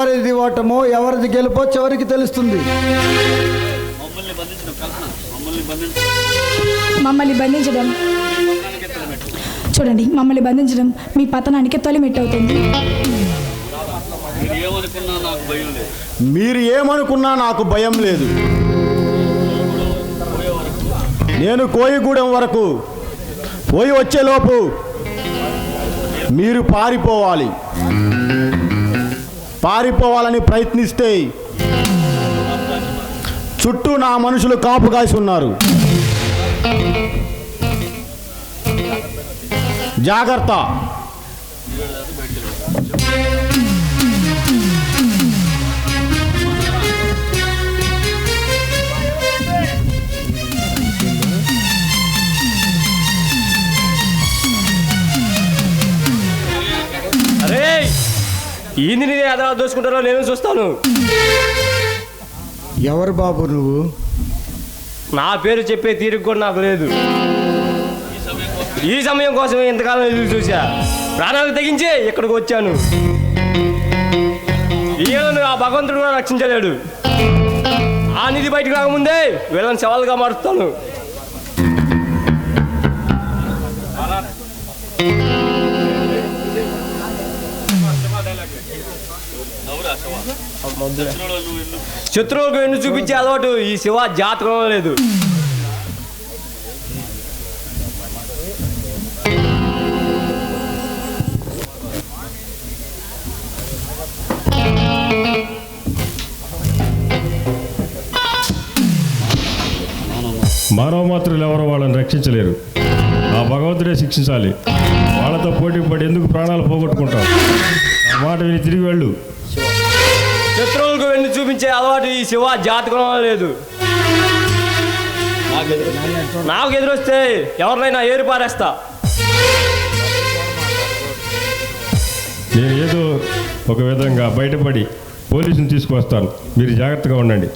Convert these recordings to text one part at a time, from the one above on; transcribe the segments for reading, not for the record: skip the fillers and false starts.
ఎవరిది ఓటమో ఎవరిది గెలుపో చివరికి తెలుస్తుంది. మమ్మల్ని బంధించడం చూడండి, మమ్మల్ని బంధించడం మీ పతనానికి తొలిమెట్టు అవుతుంది. మీరు ఏమనుకున్నా నాకు భయం లేదు. నేను కోయిగూడెం వరకు పోయి వచ్చేలోపు మీరు పారిపోవాలని ప్రయత్నిస్తే చుట్టూ నా మనుషులు కాపు కాసి ఉన్నారు. జాగ్రత్త. అరే ఈయన్ని నేను ఎలా దోచుకుంటారో నేను చూస్తాను. ఎవరు బాబు నువ్వు? నా పేరు చెప్పే తీరుకు కూడా నాకు లేదు. ఈ సమయం కోసం ఇంతకాలం ఎదురు చూసా, ప్రాణాలు తెగించి ఇక్కడికి వచ్చాను. ఈయనను ఆ భగవంతుడు కూడా రక్షించలేడు. ఆ నిధి బయటకు రాకముందే వీళ్ళని సవాలుగా మారుస్తాను. శత్రువులకు ఎన్ను చూపించే అలవాటు ఈ శివ జాతకంలో లేదు. మానవ మాత్రులు ఎవరో వాళ్ళని రక్షించలేరు. ఆ భగవంతుడే శిక్షించాలి. వాళ్ళతో పోటీ పడి ఎందుకు ప్రాణాలు పోగొట్టుకుంటాం? ఆ మాట విని తిరిగి వెళ్ళు. శత్రువులకు వెన్ను చూపించే అలవాటు ఈ శివ జాతకంలో లేదు. నాకు ఎదురొస్తే ఎవరినైనా ఏరు పారేస్తా. నేను ఏదో ఒక విధంగా బయటపడి పోలీసుని తీసుకొస్తాను. మీరు జాగ్రత్తగా ఉండండి.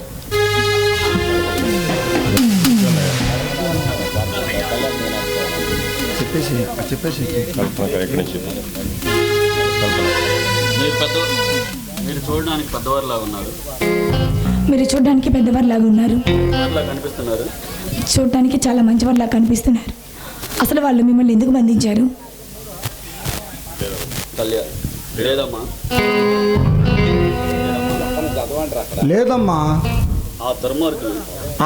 మీరు చూడడానికి పెద్దవారిలాగా ఉన్నారు. మీరు చూడడానికి పెద్దవారిలాగా ఉన్నారు. కనిపిస్తున్నారు. చూడడానికి చాలా మంచివారిలాగా కనిపిస్తున్నారు. అసలు వాళ్ళు మిమ్మల్ని ఎందుకు బంధించారు? లేదమ్మా.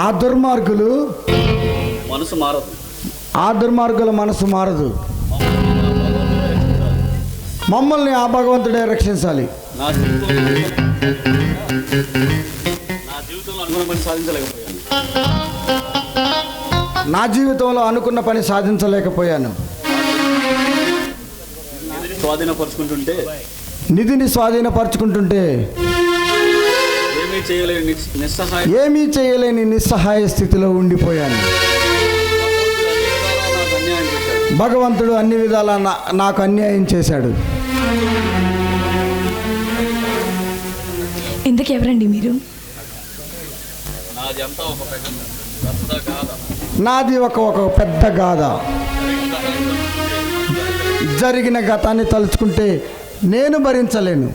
ఆ దుర్మార్గులు మనసు మారదు. ఆ దుర్మార్గుల మనసు మారదు. మమ్మల్ని ఆ భగవంతుడే రక్షించాలి. నా జీవితంలో అనుకున్న పని సాధించలేకపోయాను. నిధిని స్వాధీనపరుచుకుంటుంటే ఏమీ చేయలేని నిస్సహాయ స్థితిలో ఉండిపోయాను. భగవంతుడు అన్ని విధాలా నాకు అన్యాయం చేశాడు. ఎందుకు ఎవరండి మీరు? నాది ఒక పెద్ద గాథ. జరిగిన గతాన్ని తలుచుకుంటే నేను భరించలేను.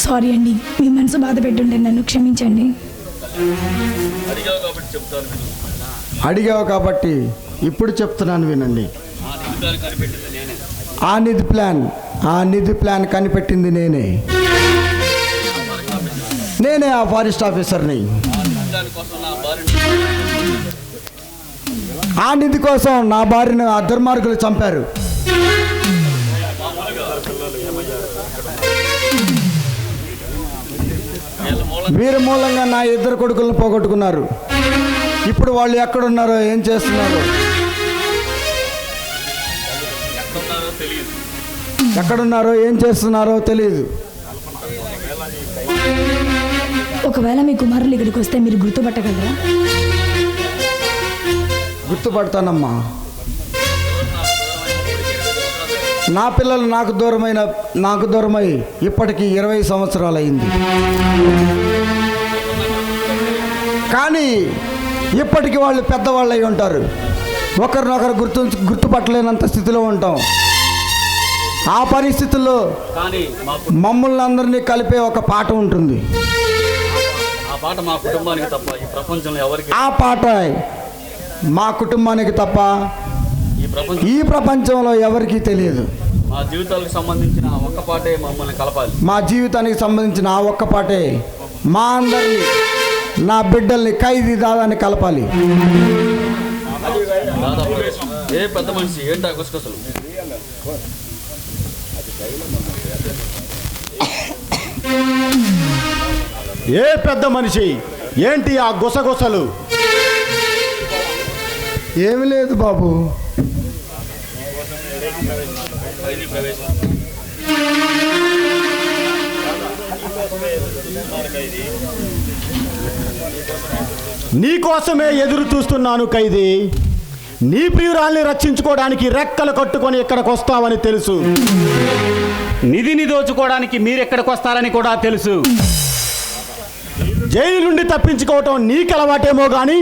సారీ అండి, మీ మనసు బాధ పెట్టుంటే నన్ను క్షమించండి. అడిగావు కాబట్టి ఇప్పుడు చెప్తున్నాను, వినండి. ఆ నిధి ప్లాన్ కనిపెట్టింది నేనే. ఆ ఫారెస్ట్ ఆఫీసర్ని. ఆ నిధి కోసం నా భార్యను ఆ దుర్మార్గులు చంపారు. వీరి మూలంగా నా 2 కొడుకులను పోగొట్టుకున్నారు. ఇప్పుడు వాళ్ళు ఎక్కడున్నారో ఏం చేస్తున్నారో తెలియదు. ఒకవేళ మీ కుమారులు ఇక్కడికి వస్తే మీరు గుర్తుపట్టగలరా? గుర్తుపడతానమ్మా. నా పిల్లలు నాకు దూరమై ఇప్పటికీ 20 సంవత్సరాలు అయింది. కానీ ఇప్పటికీ వాళ్ళు పెద్దవాళ్ళు అయి ఉంటారు. ఒకరినొకరు గుర్తుపట్టలేనంత స్థితిలో ఉంటాం. ఆ పరిస్థితుల్లో కానీ మమ్మల్ని అందరినీ కలిపే ఒక పాట ఉంటుంది. ఆ పాట మా కుటుంబానికి తప్ప ఈ ప్రపంచంలో ఎవరికి, ఆ పాట మా కుటుంబానికి తప్ప ఈ ప్రపంచంలో ఎవరికీ తెలియదు. మా జీవితాలకు సంబంధించిన ఒక్క పాటే మమ్మల్ని కలపాలి. మా జీవితానికి సంబంధించిన ఆ ఒక్క పాటే మా అందరినీ, నా బిడ్డల్ని, ఖైదీ దాదాని కలపాలి. దాదాపు ఏ పెద్ద మనిషి ఏంటి గుసగుసలు? ఏ పెద్ద మనిషి ఏంటి ఆ గుసగుసలు? ఏమి లేదు బాబు. నీకోసమే ఎదురు చూస్తున్నాను ఖైదీ. నీ ప్రియురాల్ని రక్షించుకోవడానికి రెక్కలు కట్టుకొని ఇక్కడికి వస్తావని తెలుసు. నిధిని దోచుకోవడానికి మీరెక్కడికి వస్తారని కూడా తెలుసు. జైలు నుండి తప్పించుకోవటం నీకు అలవాటేమో కానీ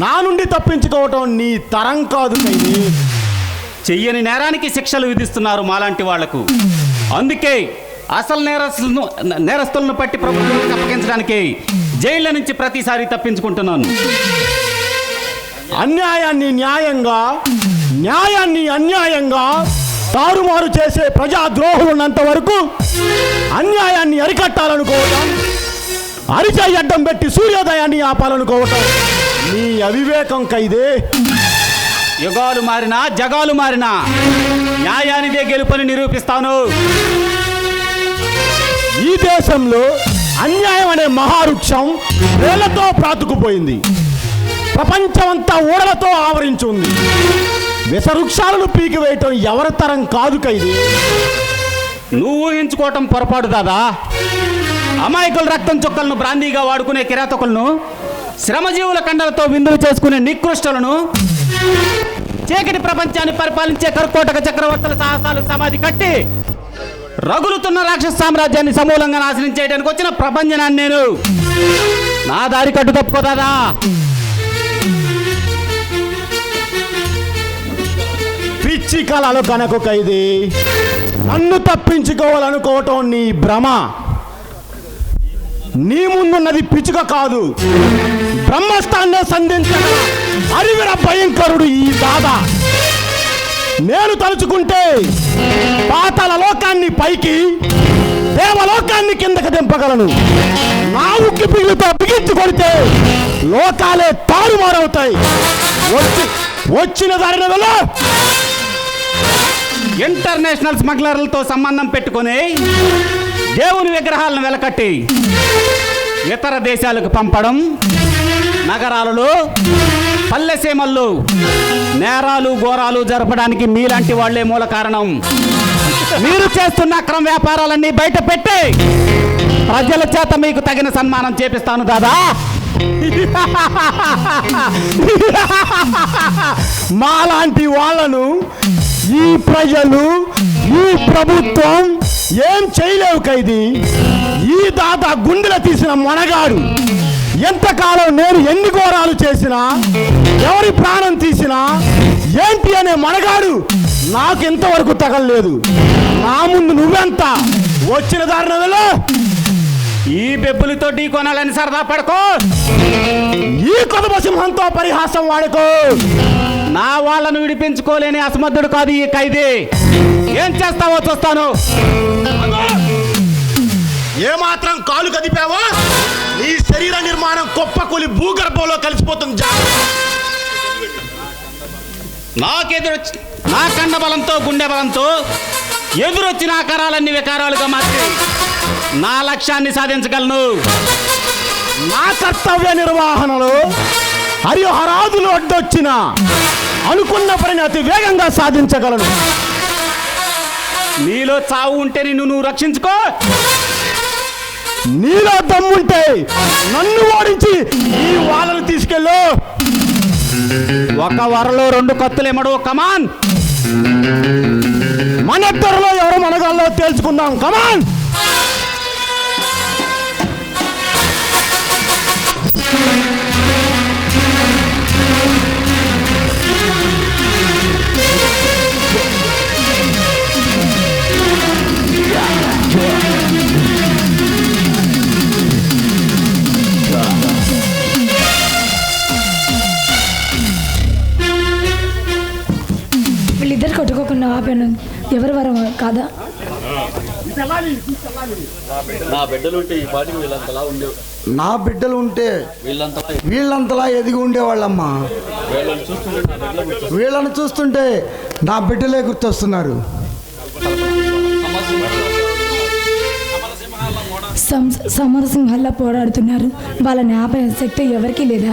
నా నుండి తప్పించుకోవటం నీ తరం కాదు ఖైదీ. చెయ్యని నేరానికి శిక్షలు విధిస్తున్నారు మాలాంటి వాళ్లకు. అందుకే అసలు నేరస్తులను పట్టి ప్రభుత్వానికి అప్పగించడానికి జైళ్ళ నుంచి ప్రతిసారి తప్పించుకుంటున్నాను. అన్యాయాన్ని న్యాయంగా, న్యాయాన్ని అన్యాయంగా తారుమారు చేసే ప్రజాద్రోహులు ఉన్నంత వరకు అన్యాయాన్ని అరికట్టాలనుకోవటం, అరిచై అడ్డం పెట్టి సూర్యోదయాన్ని ఆపాలనుకోవటం నీ అవివేకం ఖైదీ. యుగాలు మారినా జగాలు మారినా న్యాయానిదే గెలుపని నిరూపిస్తాను. ఈ దేశంలో అన్యాయం అనే మహావృక్షం వేళ్లతో ప్రాతుకుపోయింది. ప్రపంచమంతా ఊడలతో ఆవరించి ఉంది. విషవృక్షాలను పీకివేయటం ఎవరి తరం కాదు ఖైదీ. నువ్వు ఊహించుకోవటం పొరపాటు దాదా. అమాయకుల రక్తం చుక్కలను బ్రాందీగా వాడుకునే కిరాతకులను, శ్రమజీవుల కండలతో విందులు చేసుకునే నికృష్టలను, చీకటి ప్రపంచాన్ని పరిపాలించే కర్కోటక చక్రవర్తుల సాహసాలకు సమాధి కట్టి రగులుతున్న రాక్షస సామ్రాజ్యాన్ని సమూలంగా నాశనం చేయడానికి వచ్చిన ప్రపంచనాన్ని నేను నా దారి కట్టు తప్పుకోదాదా. పిచ్చి కళలు కనకు ఖైదీ. నన్ను తప్పించుకోవాలనుకోవటం నీ భ్రమ. నీ ముందున్నది పిచ్చుక కాదు, బ్రహ్మస్థాన్నే సంధించిన అరివిర భయంకరుడు ఈ దాదా. నేను తలుచుకుంటే పాతాళ లోకాన్ని పైకి, దేవలోకాన్ని కిందకి దింపగలను. నా ఉక్కి పిల్లుతో బిగించి కొడితే లోకాలే తారుమారవుతాయి. వచ్చిన దారిన వెళ్ళ. ఇంటర్నేషనల్ స్మగ్లర్లతో సంబంధం పెట్టుకొని దేవుని విగ్రహాలను వెలకట్టి ఇతర దేశాలకు పంపడం, నగరాలలో పల్లెసీమల్లో నేరాలు ఘోరాలు జరపడానికి మీలాంటి వాళ్లే మూల కారణం. మీరు చేస్తున్న అక్రమ వ్యాపారాలన్నీ బయట పెట్టి ప్రజల చేత మీకు తగిన సన్మానం చేపిస్తాను దాదా. మాలాంటి వాళ్ళను ఈ ప్రజలు, ఈ ప్రభుత్వం ఏం చేయలేవు ఖైదీ. ఈ దాదా గుండెల తీసిన మొనగాడు. ఎంతకాలం నేను ఎన్ని ఘోరాలు చేసినా, ఎవరి ప్రాణం తీసినా ఏంటి అనే మనగాడు నాకు ఇంతవరకు తగలలేదు. నా ముందు నువ్వెంత? వచ్చిన దారిన వెళ్ళ. ఈ బెబ్బులతో ఢీ కొనాలని సరదా పడుకో. ఈ కొదమ సింహంతో పరిహాసం వాడుకో. నా వాళ్ళను విడిపించుకోలేని అసమర్థుడు కాదు ఈ ఖైదీ. ఏం చేస్తావో చూస్తాను. ఏమాత్రం కాలు కదిపావో నీ శరీర నిర్మాణం కుప్పకూలి భూగర్భంలో కలిసిపోతుంది. నా కండ బలంతో, గుండె బలంతో ఎదురొచ్చిన ఆకారాలన్నీ వికారాలుగా మార్చి నా లక్ష్యాన్ని సాధించగలను. నా కర్తవ్య నిర్వహణలో హరిహరాదులు అడ్డొచ్చిన అనుకున్న పనిని అతి వేగంగా సాధించగలను. నీలో చావు ఉంటే నువ్వు రక్షించుకో. నీలో దమ్ముంటే నన్ను ఓడించి ఈ వాళ్ళను తీసుకెళ్ళు. ఒక వరలో రెండు కత్తులు ఎమ్మడు. కమాన్, మన ఇద్దరిలో ఎవరు మనగాల్లో తేల్చుకుందాం. కమాన్. చనిపోయిన ఎవరి వరం కాదా? నా బిడ్డలుంటే ఈ పాటికి వీళ్ళంతలా ఉండేవి. నా బిడ్డలు ఉంటే వీళ్ళంతలా వీళ్ళంతలా ఎదిగి ఉండేవాళ్ళమ్మా. వీళ్ళని చూస్తుంటే నా బిడ్డలు గుర్తొస్తాయి. వీళ్ళని చూస్తుంటే నా బిడ్డలే గుర్తొస్తున్నారు. సమరసింహాల్లో పోరాడుతున్నారు. వాళ్ళని ఆపే శక్తి ఎవరికీ లేదా?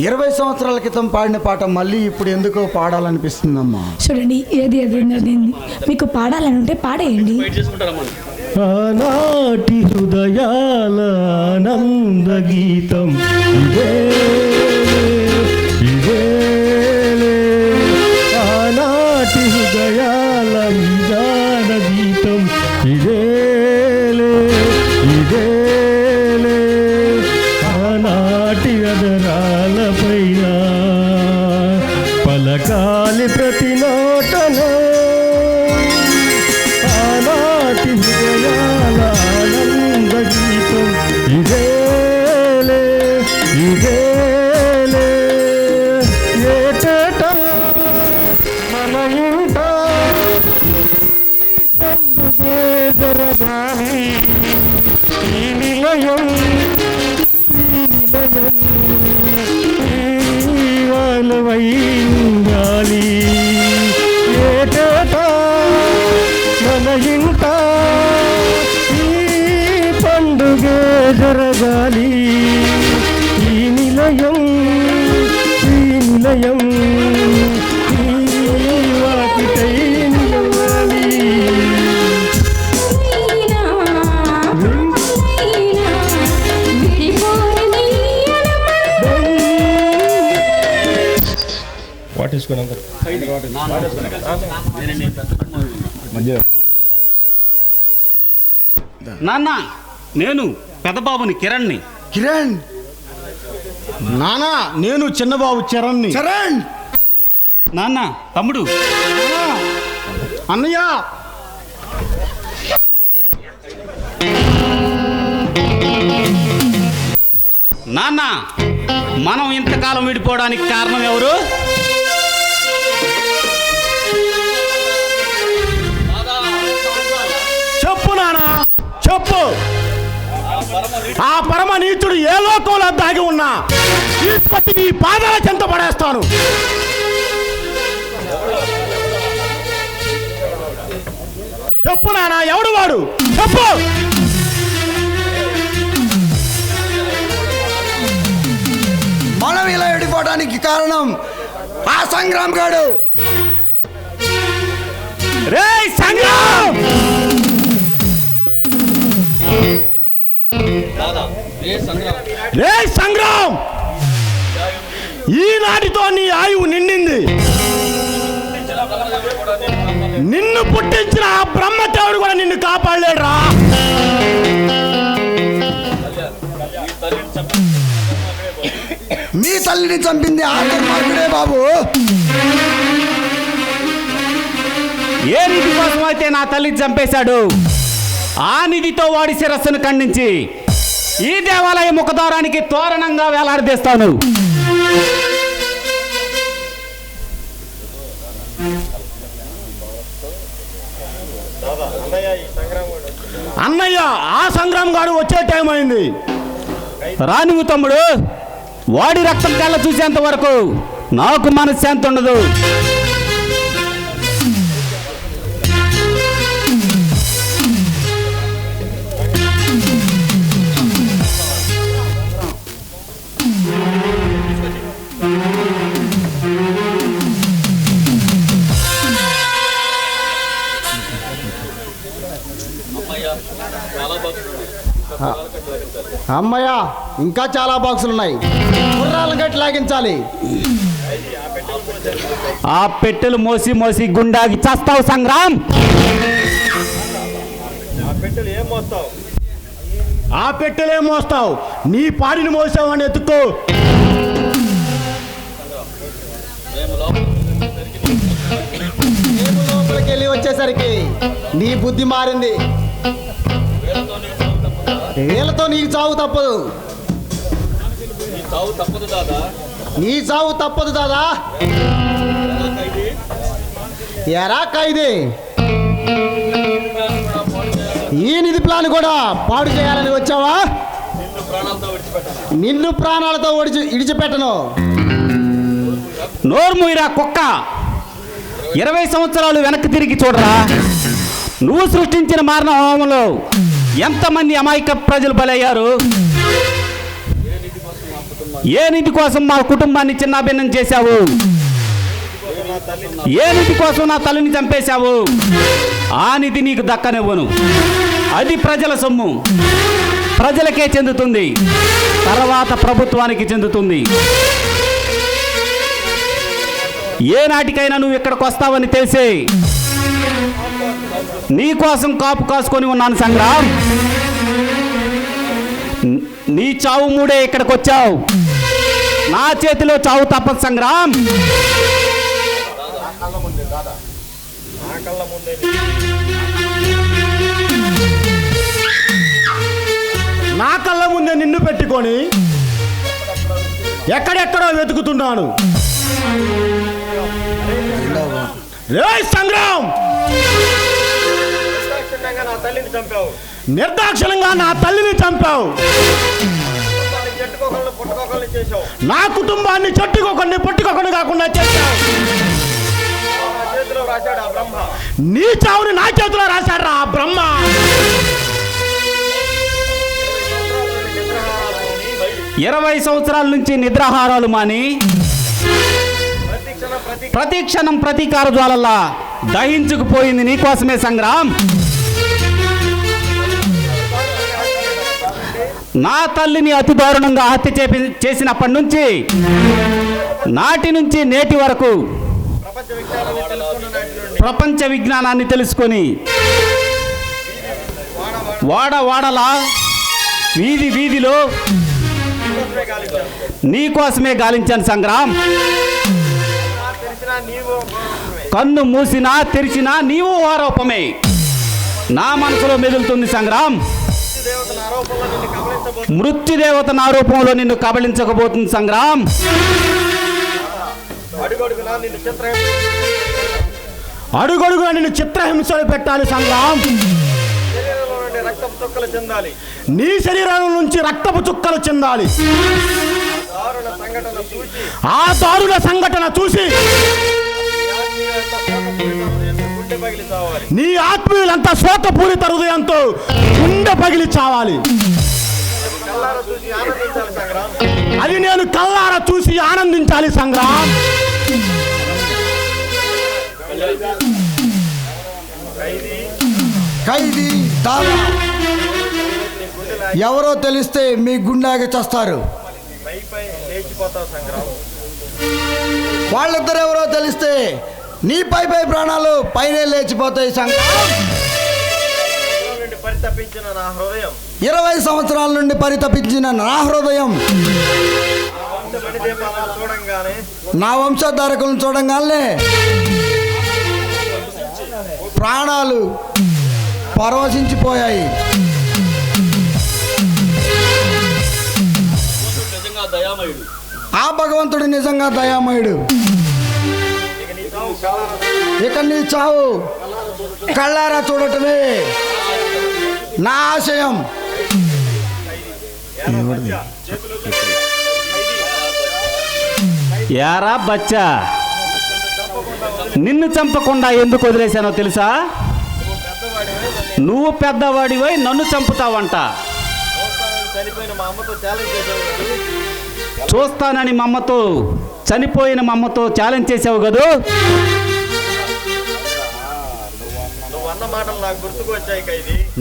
ఇరవై సంవత్సరాల క్రితం పాడిన పాట మళ్ళీ ఇప్పుడు ఎందుకో పాడాలనిపిస్తుందమ్మా. చూడండి, ఏది మీకు పాడాలని ఉంటే పాడేయండి. ఆనాటి హృదయాల ఆనంద గీతం ఇదేలే, ఆనాటి హృదయాల నిజాన గీతం ఇదేలే, ఆనాటి అదరాల పైన పలకాలి ప్రతి నోటలో ఆనాటి హృదయాల ఆనంద గీతం ఇదేలే, ఏటేటా మన ఇంట పండుగే జరగాలి, ఈ నిలయం వైంగాలి, ఏటేటా మన ఇంట ఈ పండుగే జరగాలి, ఈ నిలయం ఈ వాకిటై నిలవాలి. వాటేసుకున్నాం నాన్న, నేను పెద్దబాబుని కిరణ్ని. కిరణ్, నానా నేను చిన్నబాబు చరణ్ని. చరణ్, నాన్న, తమ్ముడు. అన్నయ్య నాన్న, మనం ఇంతకాలం విడిపోవడానికి కారణం ఎవరు? చెప్పు నానా, చెప్పు. ఆ పరమ నీచుడు ఏ లోకంలో దాగి ఉన్నా తీసుకొచ్చి నీ పాదాల చెంత పడేస్తాను. చెప్పు నానా, ఎవడు వాడు? చెప్పు. మనం ఇలా విడిపోవడానికి కారణం ఆ సంగ్రామ్ గాడు. రే సంగ్రామ్, రే సంగ్రామ్, ఈనాటితో నీ ఆయువు నిండింది. నిన్ను పుట్టించిన ఆ బ్రహ్మదేవుడు కూడా నిన్ను కాపాడలేడురా. మీ తల్లిని చంపింది ఆ దుర్మార్గుడే బాబు. ఏ నిధి కోసం అయితే నా తల్లిని చంపేశాడు, ఆ నిధితో వాడి శిరస్సును ఖండించి ఈ దేవాలయ ముఖద్వారానికి తోరణంగా వేలాడదీస్తాను. అన్నయ్య, ఆ సంగ్రామ్ గాడు వచ్చే టైం అయింది. రానివు తమ్ముడు, వాడి రక్తం కళ్ళ చూసేంత వరకు నాకు మనశ్శాంతి ఉండదు. అమ్మయ్య, ఇంకా చాలా బాక్సులు ఉన్నాయి. గుర్రాలను గట్టి లాగించాలి. ఆ పెట్టెలు మోసి మోసి గుండాకి చస్తావు సంగ్రామ్. ఆ పెట్టెలే మోస్తావు, నీ పాడిని మోసావని ఎత్తుకో. లోపలికి వెళ్ళి వచ్చేసరికి నీ బుద్ధి మారింది. వీళ్ళతో నీకు చావు తప్పదు. చావు తప్పదు దాదా. నీ చావు తప్పదు దాదా. ఎరా ఖైదీ, ఈ నిధి ప్లాన్ కూడా పాడు చేయాలని వచ్చావా? నిన్ను ప్రాణాలతో ఇడిచిపెట్టను. నోర్ముయిరా కుక్క, 20 సంవత్సరాలు వెనక్కి తిరిగి చూడరా. నువ్వు సృష్టించిన మారణ హోమంలో ఎంతమంది అమాయక ప్రజలు బలయ్యారు? ఏ నిధి కోసం మా కుటుంబాన్ని చిన్నాభిన్నం చేశావు? ఏ నిధి కోసం నా తల్లిని చంపేశావు? ఆ నిధి నీకు దక్కనివ్వను. అది ప్రజల సొమ్ము, ప్రజలకే చెందుతుంది, తర్వాత ప్రభుత్వానికి చెందుతుంది. ఏ నాటికైనా నువ్వు ఇక్కడికి వస్తావని తెలిసే నీ కోసం కాపు కాసుకొని ఉన్నాను సంగ్రామ్. నీ చావు మూడే ఇక్కడికి వచ్చావు. నా చేతిలో చావు తప్పదు సంగ్రామ్. నా కళ్ళ ముందే నిన్ను పెట్టుకొని ఎక్కడెక్కడో వెతుకుతున్నాను. రే సంగ్రామ్, నిర్దాక్షిణ్యంగా నా తల్లిని చంపావు. నా కుటుంబాన్ని చెట్టుకోకండి పుట్టుకోకండి కాకుండా చేశావు. నీ చావుని నా చేతిలో రాశాడు ఆ బ్రహ్మ. ఇరవై సంవత్సరాల నుంచి నిద్రాహారాలు మాని ప్రతి క్షణం ప్రతీకార జ్వాలల్లా దహించుకుపోయింది నీకోసమే సంగ్రామ్. నా తల్లిని అతి దారుణంగా హత్య చేసినప్పటి నుంచి నాటి నుంచి నేటి వరకు ప్రపంచ విజ్ఞానాన్ని తెలుసుకొని వాడలా వీధి వీధిలో నీకోసమే గాలించాను సంగ్రామ్. కన్ను మూసినా తెరిచినా నీవు ఆరోపమే నా మనసులో మెదులుతుంది సంగ్రామ్. మృత్యుదేవతన ఆరోపంలో నిన్ను కబళించకపోతుంది సంగ్రామ్. అడుగడుగునా నిన్ను చిత్రహింసలు పెట్టాలి సంగ్రామ్. నీ శరీరం నుంచి రక్తపు చుక్కలు చెందాలి. ఆ దారుణ సంఘటన చూసి నీ ఆత్మీయులంతా శోకపూరిత హృదయంతో గుండె పగిలి చావాలి. అది నేను కల్లారా చూసి ఆనందించాలి సంగ్రామ్. ఖైదీ దాదా, ఎవరో తెలిస్తే మీ గుండెకి చస్తారు. వాళ్ళిద్దరు ఎవరో తెలిస్తే నీ పై ప్రాణాలు పైనే లేచిపోతాయి సంగ్రామ్. 20 సంవత్సరాల నుండి పరితపించిన నా హృదయం నా వంశధారకులను చూడంగానే ప్రాణాలు పరవశించిపోయాయి. ఆ భగవంతుడు నిజంగా దయామయుడు. ఇక నీ చావు కళ్ళారా చూడటమే నా ఆశయం. యారా బచ్చా, నిన్ను చంపకుండా ఎందుకు వదిలేశానో తెలుసా? నువ్వు పెద్దవాడివై నన్ను చంపుతావంట. చూస్తానని మా అమ్మతో, చనిపోయిన మా అమ్మతో ఛాలెంజ్ చేసావు కదూ.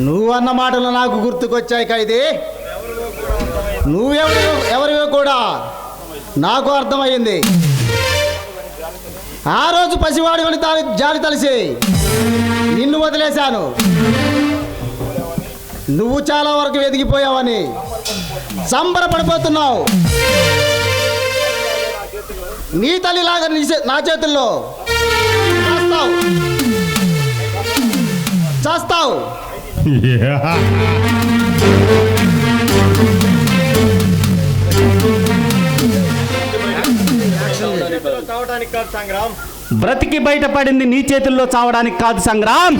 నువ్వు అన్న మాటలు నాకు గుర్తుకొచ్చాయి ఖైదీ. నువ్వెవరివో కూడా నాకు అర్థమయ్యింది. ఆ రోజు పసివాడి జాలి తలిసి నిన్ను వదిలేశాను. నువ్వు చాలా వరకు ఎదిగిపోయావని సంబరపడిపోతున్నావు. నీ తల్లిలాగా నా చేతుల్లో చేస్తావు. చావడానికి కాదు సంగ్రామ్. బ్రతికి బయటపడింది నీ చేతుల్లో చావడానికి కాదు సంగ్రామ్.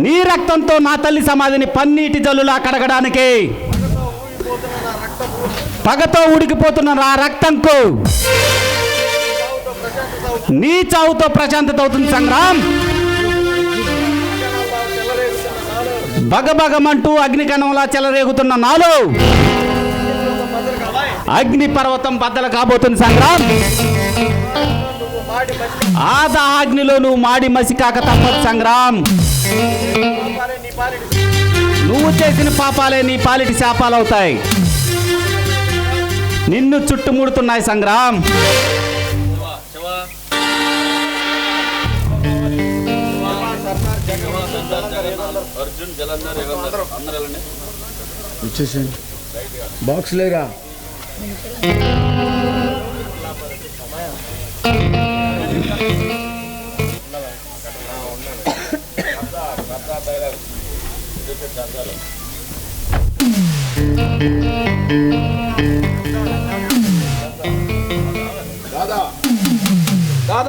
నీ రక్తంతో నా తల్లి సమాధిని పన్నీటి జల్లులా కడగడానికి, పగతో ఉడికిపోతున్న నా రక్తంకు నీ చావుతో ప్రశాంతత అవుతుంది సంగ్రామ్. బగబగమంటూ అగ్నికణంలా చెలరేగుతున్న నాలో అగ్ని పర్వతం బద్దలు కాబోతుంది సంగ్రామ్. ఆదా అగ్నిలో నువ్వు మాడి మసికాక తప్పదు సంగ్రామ్. నువ్వు చేసిన పాపాలే నీ పాలిటి శాపాలు అవుతాయి. నిన్ను చుట్టుముడుతున్నాయి సంగ్రామ్. అర్జున్ జలంధర్ అందరూ వెళ్ళండి. వచ్చేసేయండి. బాక్స్ లేరా? సర్దార్